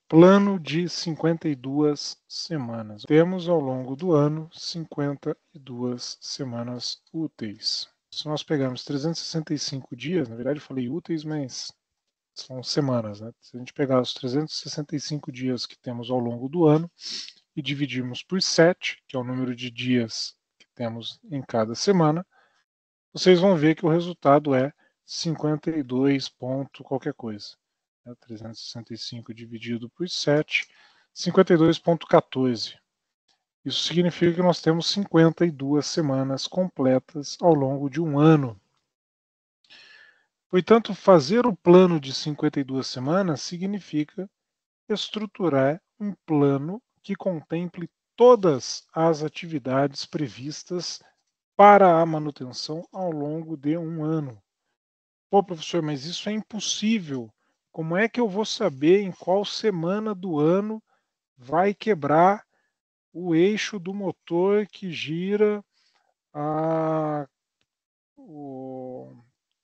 plano de 52 semanas. Temos ao longo do ano 52 semanas úteis. Se nós pegarmos 365 dias, na verdade eu falei úteis, mas são semanas, né? Se a gente pegar os 365 dias que temos ao longo do ano e dividirmos por 7, que é o número de dias que temos em cada semana, vocês vão ver que o resultado é 52 ponto qualquer coisa. 365 dividido por 7, 52,14. Isso significa que nós temos 52 semanas completas ao longo de um ano. Portanto, fazer o plano de 52 semanas significa estruturar um plano que contemple todas as atividades previstas para a manutenção ao longo de um ano. Pô, professor, mas isso é impossível. Como é que eu vou saber em qual semana do ano vai quebrar o eixo do motor que gira o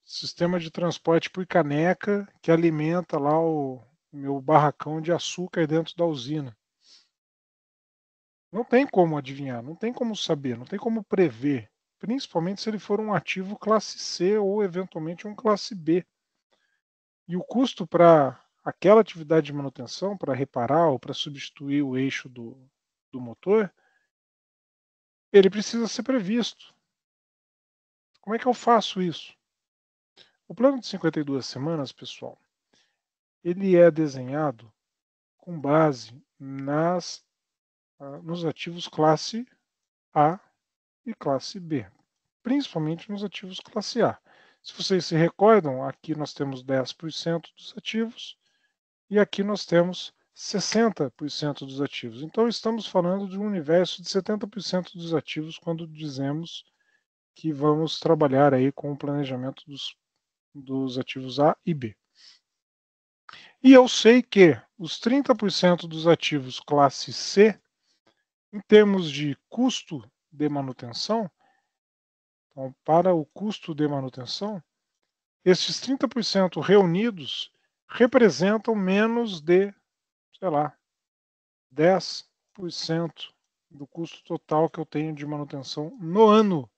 sistema de transporte por caneca que alimenta lá o meu barracão de açúcar dentro da usina? Não tem como adivinhar, não tem como saber, não tem como prever, principalmente se ele for um ativo classe C ou eventualmente um classe B. E o custo para aquela atividade de manutenção, para reparar ou para substituir o eixo do motor, ele precisa ser previsto. Como é que eu faço isso? O plano de 52 semanas, pessoal, ele é desenhado com base nos ativos classe A e classe B, principalmente nos ativos classe A. Se vocês se recordam, aqui nós temos 10% dos ativos e aqui nós temos 60% dos ativos. Então, estamos falando de um universo de 70% dos ativos quando dizemos que vamos trabalhar aí com o planejamento dos ativos A e B. E eu sei que os 30% dos ativos classe C, em termos de custo de manutenção, então, para o custo de manutenção, esses 30% reunidos representam menos de, sei lá, 10% do custo total que eu tenho de manutenção no ano.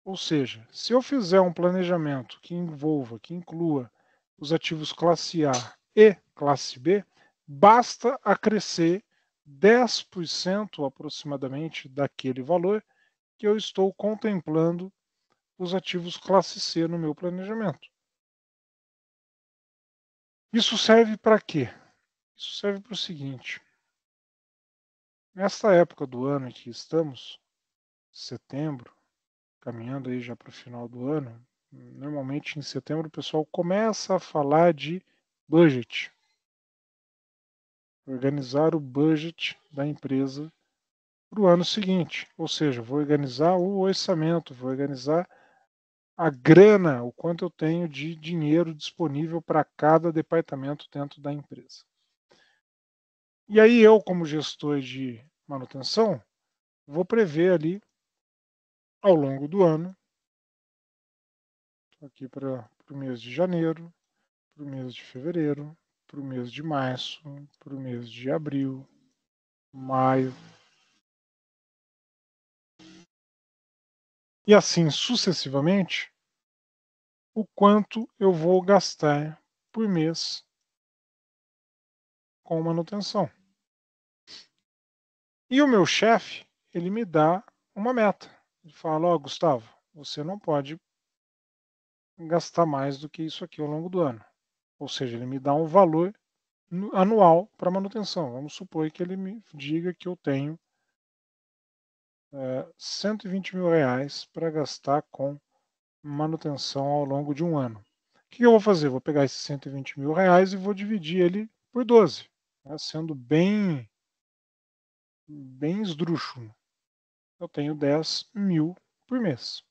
Ou seja, se eu fizer um planejamento que envolva, que inclua os ativos classe A e classe B, basta acrescer 10% aproximadamente daquele valor que eu estou contemplando os ativos classe C no meu planejamento. Isso serve para quê? Isso serve para o seguinte: nesta época do ano em que estamos, setembro, caminhando aí já para o final do ano, normalmente em setembro o pessoal começa a falar de budget, organizar o budget da empresa para o ano seguinte, ou seja, vou organizar o orçamento, vou organizar a grana, o quanto eu tenho de dinheiro disponível para cada departamento dentro da empresa. E aí eu, como gestor de manutenção, vou prever ali ao longo do ano, aqui para o mês de janeiro, para o mês de fevereiro, para o mês de março, para o mês de abril, maio, e assim sucessivamente, o quanto eu vou gastar por mês com manutenção. E o meu chefe, ele me dá uma meta. Ele fala: ó, Gustavo, você não pode gastar mais do que isso aqui ao longo do ano. Ou seja, ele me dá um valor anual para manutenção. Vamos supor que ele me diga que eu tenho 120 mil reais para gastar com manutenção ao longo de um ano. O que eu vou fazer? Vou pegar esses 120 mil reais e vou dividir ele por 12, né, sendo bem esdrúxulo. Eu tenho 10 mil por mês.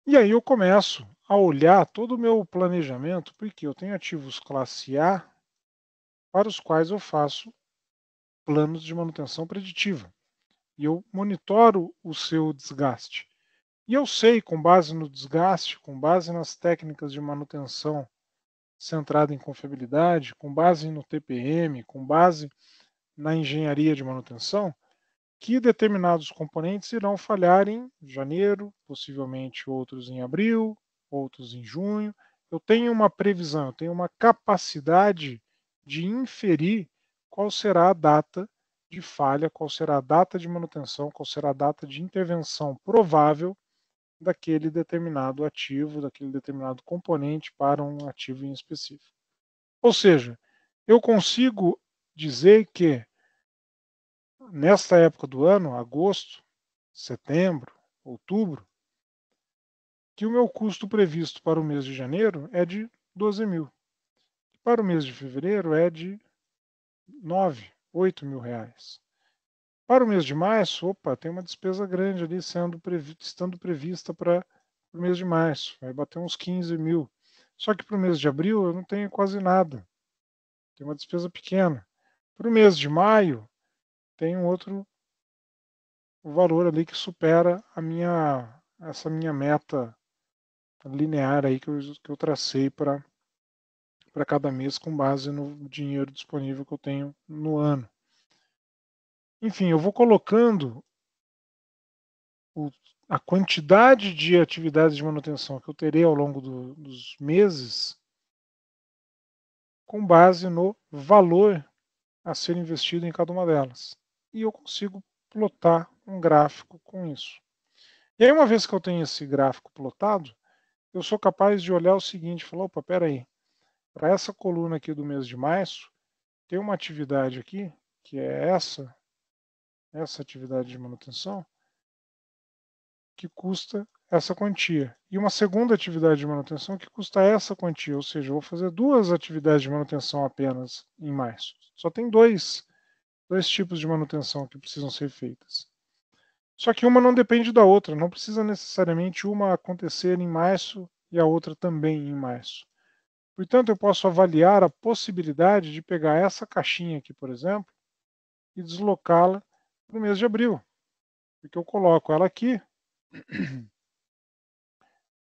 E aí eu começo a olhar todo o meu planejamento, porque eu tenho ativos classe A para os quais eu faço planos de manutenção preditiva. E eu monitoro o seu desgaste. E eu sei, com base no desgaste, com base nas técnicas de manutenção centrada em confiabilidade, com base no TPM, com base na engenharia de manutenção, que determinados componentes irão falhar em janeiro, possivelmente outros em abril, outros em junho. Eu tenho uma previsão, eu tenho uma capacidade de inferir qual será a data de falha, qual será a data de manutenção, qual será a data de intervenção provável daquele determinado ativo, daquele determinado componente para um ativo em específico. Ou seja, eu consigo dizer que nesta época do ano, agosto, setembro, outubro, que o meu custo previsto para o mês de janeiro é de 12 mil. Para o mês de fevereiro é de 9, 8 mil reais. Para o mês de março, opa, tem uma despesa grande ali estando prevista para o mês de março. Vai bater uns 15 mil. Só que para o mês de abril eu não tenho quase nada. Tem uma despesa pequena. Para o mês de maio, tem um outro valor ali que supera essa minha meta linear aí que eu tracei para cada mês com base no dinheiro disponível que eu tenho no ano. Enfim, eu vou colocando a quantidade de atividades de manutenção que eu terei ao longo dos meses com base no valor a ser investido em cada uma delas. E eu consigo plotar um gráfico com isso. E aí, uma vez que eu tenho esse gráfico plotado, eu sou capaz de olhar o seguinte, falar, opa, peraí, para essa coluna aqui do mês de março, tem uma atividade aqui, que é essa atividade de manutenção, que custa essa quantia. E uma segunda atividade de manutenção que custa essa quantia, ou seja, eu vou fazer duas atividades de manutenção apenas em março. Só tem dois tipos de manutenção que precisam ser feitas. Só que uma não depende da outra, não precisa necessariamente uma acontecer em março e a outra também em março. Portanto, eu posso avaliar a possibilidade de pegar essa caixinha aqui, por exemplo, e deslocá-la para o mês de abril. Porque eu coloco ela aqui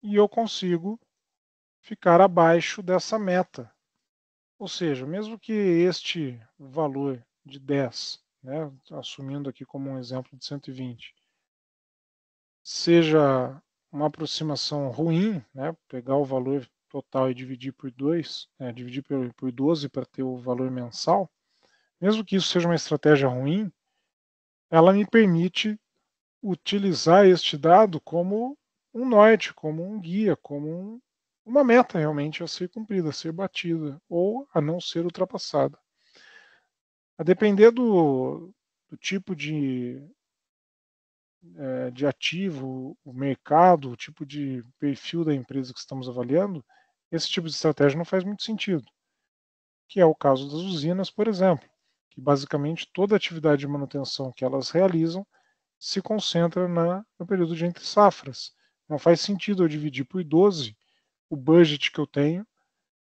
e eu consigo ficar abaixo dessa meta. Ou seja, mesmo que este valor de 10, né, assumindo aqui como um exemplo de 120, seja uma aproximação ruim, né, pegar o valor total e dividir por 2, dividir por 12 para ter o valor mensal, mesmo que isso seja uma estratégia ruim, ela me permite utilizar este dado como um norte, como um guia, como uma meta realmente a ser cumprida, a ser batida ou a não ser ultrapassada. A depender do tipo de ativo, o mercado, o tipo de perfil da empresa que estamos avaliando, esse tipo de estratégia não faz muito sentido. Que é o caso das usinas, por exemplo, que basicamente toda a atividade de manutenção que elas realizam se concentra no período de entre safras. Não faz sentido eu dividir por 12 o budget que eu tenho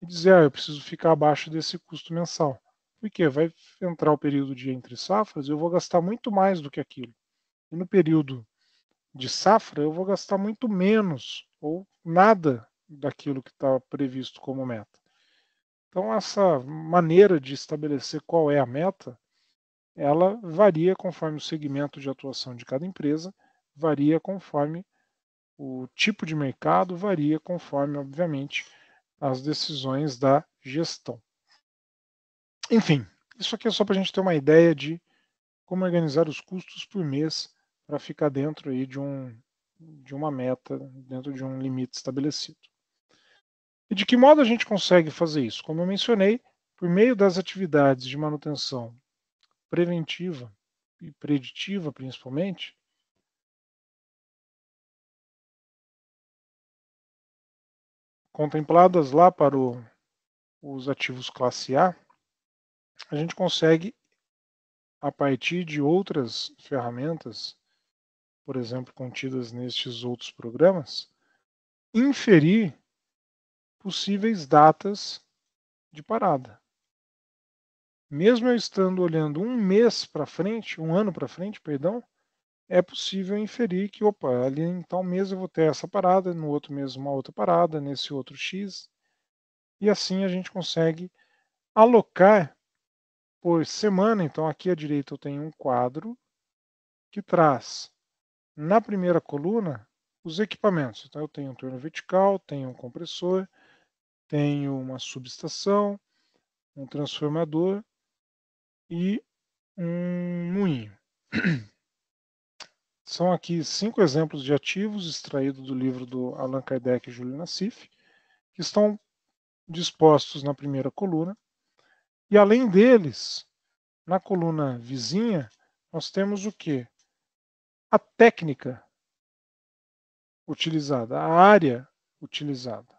e dizer, eu preciso ficar abaixo desse custo mensal. Porque vai entrar o período de entre safras e eu vou gastar muito mais do que aquilo. E no período de safra eu vou gastar muito menos ou nada daquilo que está previsto como meta. Então essa maneira de estabelecer qual é a meta, ela varia conforme o segmento de atuação de cada empresa, varia conforme o tipo de mercado, varia conforme, obviamente, as decisões da gestão. Enfim, isso aqui é só para a gente ter uma ideia de como organizar os custos por mês para ficar dentro aí de uma meta, dentro de um limite estabelecido. E de que modo a gente consegue fazer isso? Como eu mencionei, por meio das atividades de manutenção preventiva e preditiva, principalmente, contempladas lá para os ativos classe A gente consegue, a partir de outras ferramentas, por exemplo, contidas nestes outros programas, inferir possíveis datas de parada. Mesmo eu estando olhando um mês para frente, um ano para frente, perdão, é possível inferir que, opa, ali em tal mês eu vou ter essa parada, no outro mês uma outra parada, nesse outro X. e assim a gente consegue alocar por semana. Então aqui à direita eu tenho um quadro que traz na primeira coluna os equipamentos. Então eu tenho um torno vertical, tenho um compressor, tenho uma subestação, um transformador e um moinho. São aqui 5 exemplos de ativos extraídos do livro do Allan Kardec e Júlio Nassif, que estão dispostos na primeira coluna. E além deles, na coluna vizinha, nós temos o que? A técnica utilizada, a área utilizada.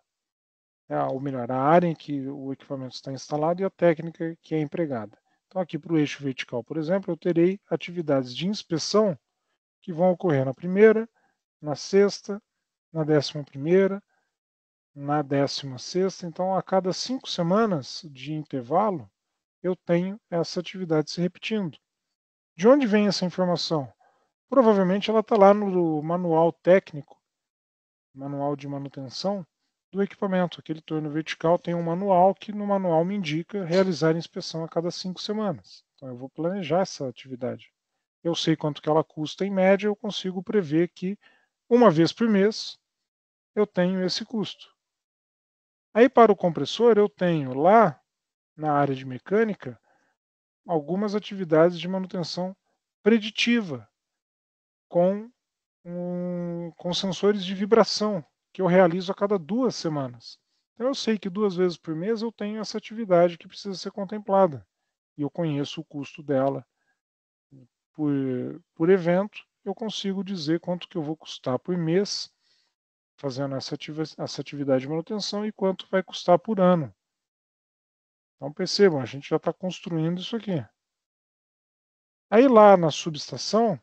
Ou melhor, a área em que o equipamento está instalado e a técnica que é empregada. Então aqui para o eixo vertical, por exemplo, eu terei atividades de inspeção que vão ocorrer na primeira, na sexta, na 11ª, na 16ª. Então, a cada 5 semanas de intervalo, eu tenho essa atividade se repetindo. De onde vem essa informação? Provavelmente ela está lá no manual técnico, manual de manutenção do equipamento. Aquele torno vertical tem um manual que no manual me indica realizar inspeção a cada 5 semanas. Então, eu vou planejar essa atividade. Eu sei quanto que ela custa em média, eu consigo prever que uma vez por mês eu tenho esse custo. Aí para o compressor eu tenho lá na área de mecânica algumas atividades de manutenção preditiva com sensores de vibração que eu realizo a cada 2 semanas. Então eu sei que 2 vezes por mês eu tenho essa atividade que precisa ser contemplada e eu conheço o custo dela por evento. Eu consigo dizer quanto que eu vou custar por mês fazendo essa atividade de manutenção e quanto vai custar por ano. Então percebam, a gente já está construindo isso aqui. Aí lá na subestação,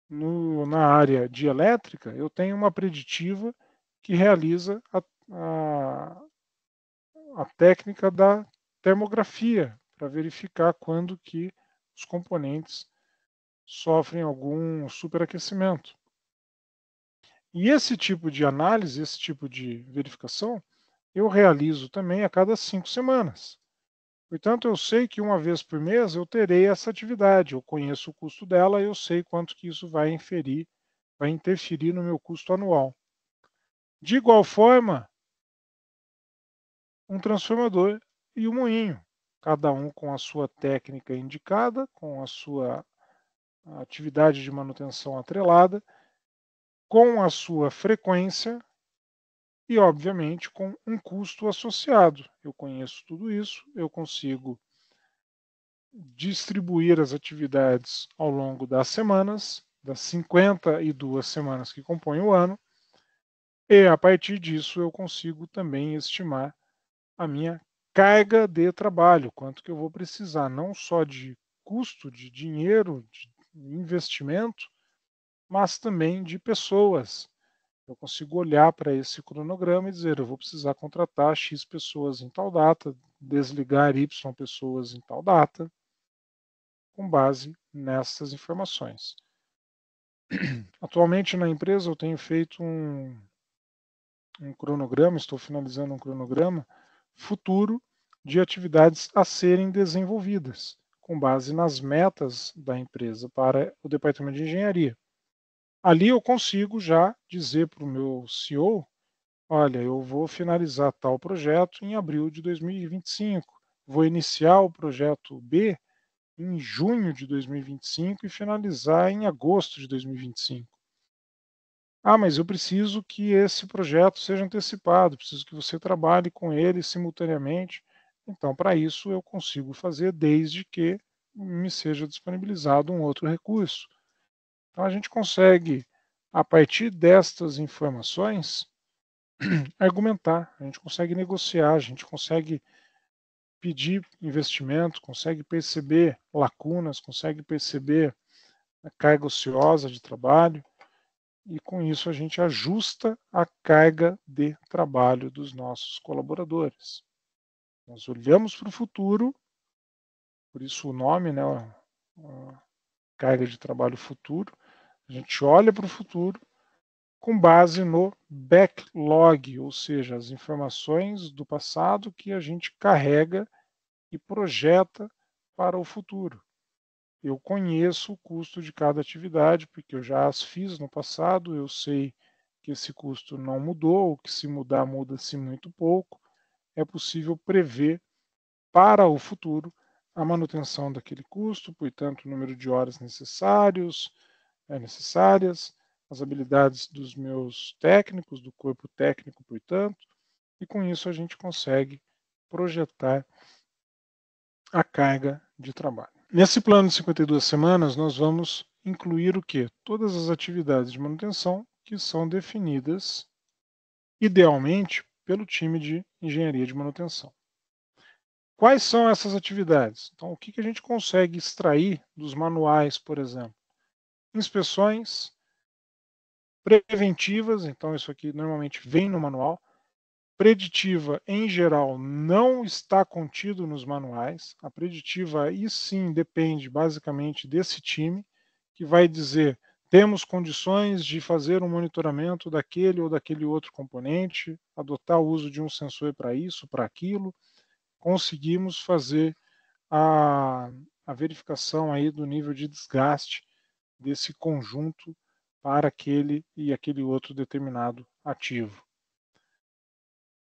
na área de elétrica, eu tenho uma preditiva que realiza a técnica da termografia para verificar quando que os componentes sofrem algum superaquecimento. E esse tipo de análise, esse tipo de verificação, eu realizo também a cada 5 semanas. Portanto, eu sei que uma vez por mês eu terei essa atividade, eu conheço o custo dela, eu sei quanto que isso vai interferir no meu custo anual. De igual forma, um transformador e um moinho, cada um com a sua técnica indicada, com a sua atividade de manutenção atrelada, com a sua frequência e, obviamente, com um custo associado. Eu conheço tudo isso, eu consigo distribuir as atividades ao longo das semanas, das 52 semanas que compõem o ano, e a partir disso eu consigo também estimar a minha carga de trabalho, quanto que eu vou precisar, não só de custo, de dinheiro, de investimento, mas também de pessoas. Eu consigo olhar para esse cronograma e dizer, eu vou precisar contratar X pessoas em tal data, desligar Y pessoas em tal data, com base nessas informações. Atualmente na empresa eu tenho feito um cronograma, estou finalizando um cronograma futuro de atividades a serem desenvolvidas, com base nas metas da empresa para o departamento de engenharia. Ali eu consigo já dizer para o meu CEO, olha, eu vou finalizar tal projeto em abril de 2025, vou iniciar o projeto B em junho de 2025 e finalizar em agosto de 2025. Ah, mas eu preciso que esse projeto seja antecipado, preciso que você trabalhe com ele simultaneamente. Então, para isso, eu consigo fazer desde que me seja disponibilizado um outro recurso. Então, a gente consegue, a partir destas informações, argumentar, a gente consegue negociar, a gente consegue pedir investimento, consegue perceber lacunas, consegue perceber a carga ociosa de trabalho, e com isso a gente ajusta a carga de trabalho dos nossos colaboradores. Nós olhamos para o futuro, por isso o nome, né, a carga de trabalho futuro, a gente olha para o futuro com base no backlog, ou seja, as informações do passado que a gente carrega e projeta para o futuro. Eu conheço o custo de cada atividade, porque eu já as fiz no passado, eu sei que esse custo não mudou, ou que se mudar, muda-se muito pouco. É possível prever para o futuro a manutenção daquele custo, portanto, o número de horas necessárias, as habilidades dos meus técnicos, do corpo técnico, portanto, e com isso a gente consegue projetar a carga de trabalho. Nesse plano de 52 semanas, nós vamos incluir o quê? Todas as atividades de manutenção que são definidas, idealmente, pelo time de engenharia de manutenção. Quais são essas atividades? Então, o que a gente consegue extrair dos manuais, por exemplo? Inspeções preventivas, então isso aqui normalmente vem no manual. Preditiva, em geral, não está contido nos manuais. A preditiva, aí sim, depende basicamente desse time, que vai dizer: temos condições de fazer um monitoramento daquele ou daquele outro componente, adotar o uso de um sensor para isso, para aquilo. Conseguimos fazer a verificação aí do nível de desgaste desse conjunto para aquele e aquele outro determinado ativo.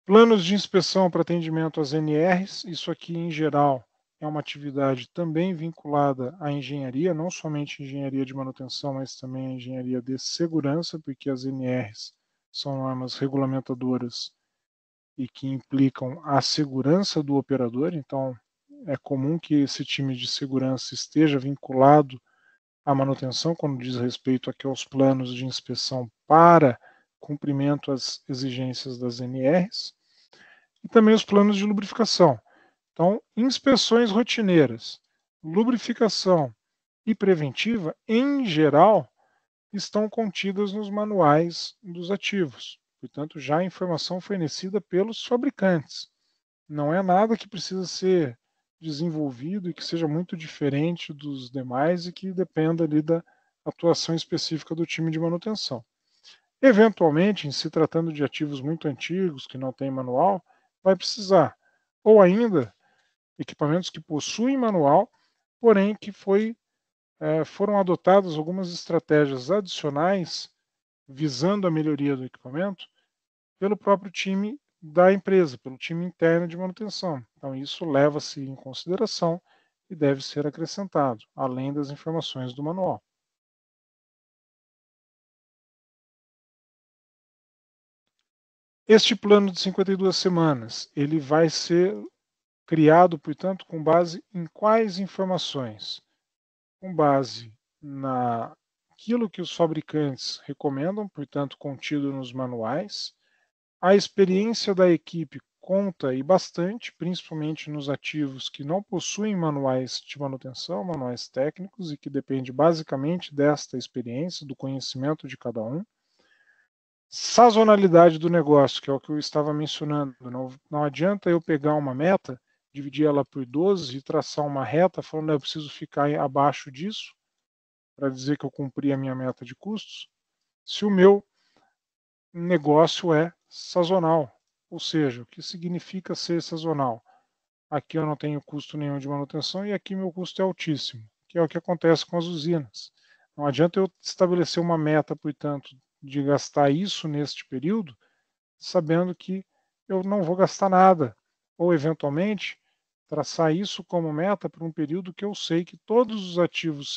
Planos de inspeção para atendimento às NRs, isso aqui em geral é uma atividade também vinculada à engenharia, não somente engenharia de manutenção, mas também a engenharia de segurança, porque as NRs são normas regulamentadoras e que implicam a segurança do operador, então é comum que esse time de segurança esteja vinculado à manutenção quando diz respeito aqui aos planos de inspeção para cumprimento às exigências das NRs. E também os planos de lubrificação. Então, inspeções rotineiras, lubrificação e preventiva, em geral, estão contidas nos manuais dos ativos. Portanto, já a informação fornecida pelos fabricantes. Não é nada que precisa ser desenvolvido e que seja muito diferente dos demais e que dependa ali da atuação específica do time de manutenção. Eventualmente, em se tratando de ativos muito antigos que não têm manual, vai precisar. Ou ainda, equipamentos que possuem manual, porém que foram adotadas algumas estratégias adicionais visando a melhoria do equipamento pelo próprio time da empresa, pelo time interno de manutenção. Então, isso leva-se em consideração e deve ser acrescentado, além das informações do manual. Este plano de 52 semanas, ele vai ser criado, portanto, com base em quais informações? Com base naquilo que os fabricantes recomendam, portanto, contido nos manuais. A experiência da equipe conta e bastante, principalmente nos ativos que não possuem manuais de manutenção, manuais técnicos, e que depende basicamente desta experiência, do conhecimento de cada um. Sazonalidade do negócio, que é o que eu estava mencionando. Não adianta eu pegar uma meta, dividir ela por 12 e traçar uma reta falando que eu preciso ficar abaixo disso para dizer que eu cumpri a minha meta de custos, se o meu negócio é sazonal. Ou seja, o que significa ser sazonal? Aqui eu não tenho custo nenhum de manutenção e aqui meu custo é altíssimo, que é o que acontece com as usinas. Não adianta eu estabelecer uma meta, portanto, de gastar isso neste período, sabendo que eu não vou gastar nada. Ou, eventualmente, traçar isso como meta para um período que eu sei que todos os ativos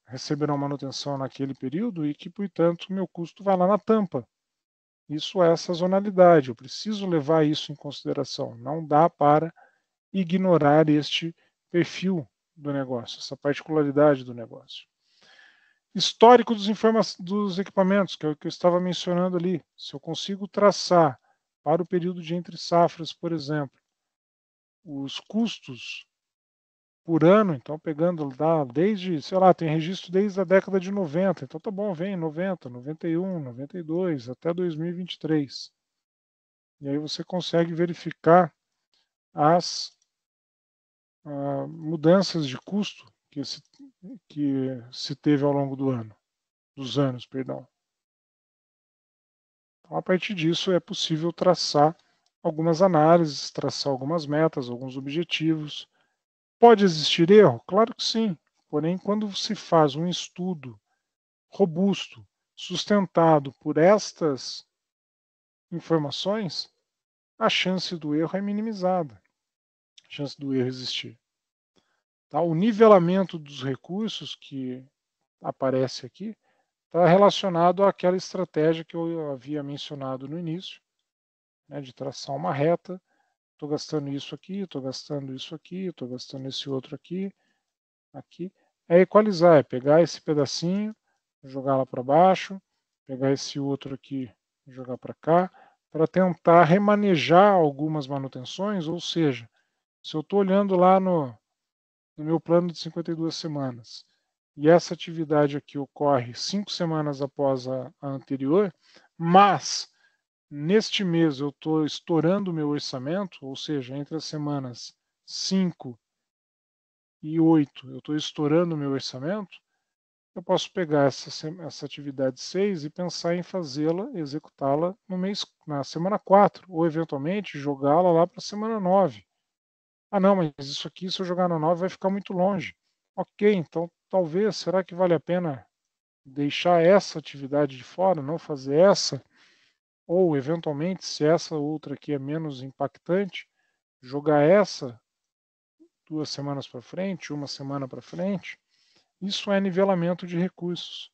receberão manutenção naquele período e que, portanto, meu custo vai lá na tampa. Isso é sazonalidade, eu preciso levar isso em consideração. Não dá para ignorar este perfil do negócio, essa particularidade do negócio. Histórico dos equipamentos, que é o que eu estava mencionando ali. Se eu consigo traçar para o período de entre safras, por exemplo, os custos por ano, então pegando lá desde, sei lá, tem registro desde a década de 90, então tá bom, vem 90, 91, 92, até 2023. E aí você consegue verificar as mudanças de custo que se teve ao longo do ano. dos anos, perdão. Então, a partir disso, é possível traçar algumas análises, traçar algumas metas, alguns objetivos. Pode existir erro? Claro que sim. Porém, quando se faz um estudo robusto, sustentado por estas informações, a chance do erro é minimizada, a chance do erro existir. Tá? O nivelamento dos recursos que aparece aqui está relacionado àquela estratégia que eu havia mencionado no início, né, de traçar uma reta. Estou gastando isso aqui, estou gastando isso aqui, estou gastando esse outro aqui, aqui. É equalizar, é pegar esse pedacinho, jogar lá para baixo, pegar esse outro aqui, jogar para cá, para tentar remanejar algumas manutenções, ou seja, se eu estou olhando lá no meu plano de 52 semanas, e essa atividade aqui ocorre 5 semanas após a anterior, mas neste mês eu estou estourando o meu orçamento, ou seja, entre as semanas 5 e 8 eu estou estourando o meu orçamento, eu posso pegar essa atividade 6 e pensar em fazê-la, executá-la na semana 4, ou eventualmente jogá-la lá para a semana 9. Ah, não, mas isso aqui, se eu jogar na 9, vai ficar muito longe. Ok, então talvez, será que vale a pena deixar essa atividade de fora, não fazer essa? Ou, eventualmente, se essa outra aqui é menos impactante, jogar essa 2 semanas para frente, 1 semana para frente? Isso é nivelamento de recursos.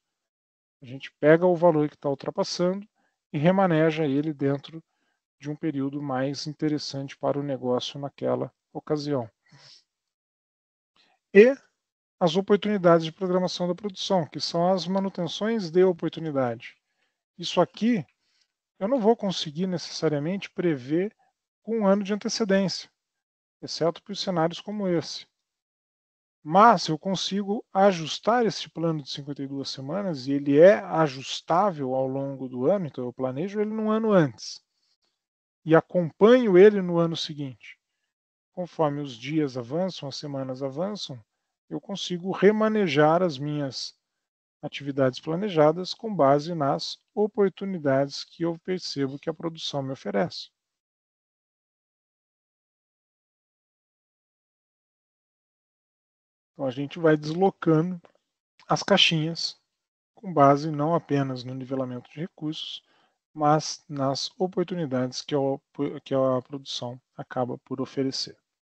A gente pega o valor que está ultrapassando e remaneja ele dentro de um período mais interessante para o negócio naquela ocasião. E as oportunidades de programação da produção, que são as manutenções de oportunidade. Isso aqui eu não vou conseguir necessariamente prever com um ano de antecedência, exceto por cenários como esse. Mas eu consigo ajustar esse plano de 52 semanas e ele é ajustável ao longo do ano, então eu planejo ele no ano antes e acompanho ele no ano seguinte. Conforme os dias avançam, as semanas avançam, eu consigo remanejar as minhas atividades planejadas com base nas oportunidades que eu percebo que a produção me oferece. Então a gente vai deslocando as caixinhas com base não apenas no nivelamento de recursos, mas nas oportunidades que a produção acaba por oferecer.